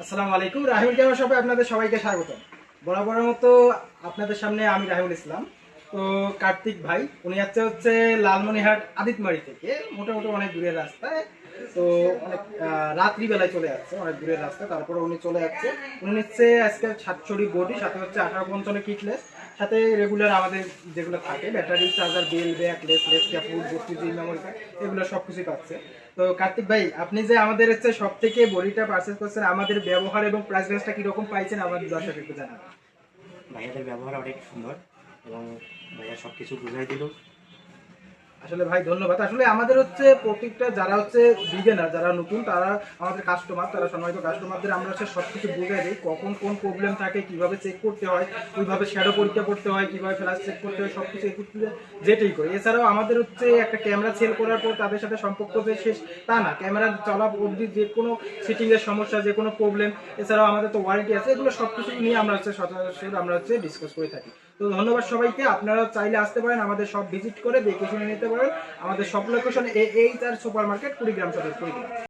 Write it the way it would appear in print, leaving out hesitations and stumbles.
আসসালামু আলাইকুম। রাহিউল ক্যামেরা শপে আপনাদের সবাইকে স্বাগত। বরাবরের মতো আপনাদের সামনে আমি রাহিউল ইসলাম। তো কার্তিক ভাই উনি হচ্ছে লালমনিরহাট আদিতমারি থেকে মোটামুটি অনেক দূরের রাস্তায়। তো অনেক রাত্রিবেলায় চলে যাচ্ছে, অনেক দূরের রাস্তা, তারপরে উনি চলে যাচ্ছে। উনি নিচ্ছে আজকে 7 বডি, সাথে হচ্ছে 1855 কিটলেস, সাথে রেগুলার আমাদের যেগুলো থাকে ব্যাটারি, চার্জার, বেল, ব্যাক, লেস ক্যাপুট, 32 মেমোরি কার্ড, এগুলো সব কিছুই পাচ্ছে। তো কার্তিক ভাই, আপনি যে আমাদের হচ্ছে সব থেকে বডিটা পারচেজ করছেন, আমাদের ব্যবহার এবং প্রাইস রেঞ্জটা কিরকম পাইছেন আমাদের দর্শক একটু জানাবেন। ভাইয়াদের ব্যবহার অনেক সুন্দর এবং ভাইয়া সব কিছু বুঝাই দিল। আসলে ভাই ধন্যবাদ। আসলে আমাদের হচ্ছে প্রত্যেকটা যারা হচ্ছে বিগিনার, যারা নতুন, তারা আমাদের কাস্টমার, তারা সম্মানিত কাস্টমারদের আমরা হচ্ছে সব কিছু বুঝাই দিই, কখন কোন প্রবলেম থাকে, কিভাবে চেক করতে হয়, কিভাবে শ্যাডো পরীক্ষা করতে হয়, কিভাবে ফ্ল্যাশ চেক করতে হয়, সব কিছু যেটাই করি। এছাড়াও আমাদের হচ্ছে একটা ক্যামেরা সেল করার পর তাদের সাথে সম্পর্ক যে শেষ তা না, ক্যামেরা চলা অবধি যে কোনো সেটিংয়ের সমস্যা, যে কোনো প্রবলেম, এছাড়াও আমাদের তো ওয়ারেন্টি আছে, এগুলো সব কিছু নিয়ে আমরা হচ্ছে সচরাচর আমরা হচ্ছে ডিসকাস করে থাকি। তো ধন্যবাদ সবাইকে। আপনারা চাইলে আসতে পারেন, আমাদের সব ভিজিট করে দেখে শুনে নিতে পারেন। আমাদের সব location H R super market, Kurigram সদর, কুড়িগ্রাম।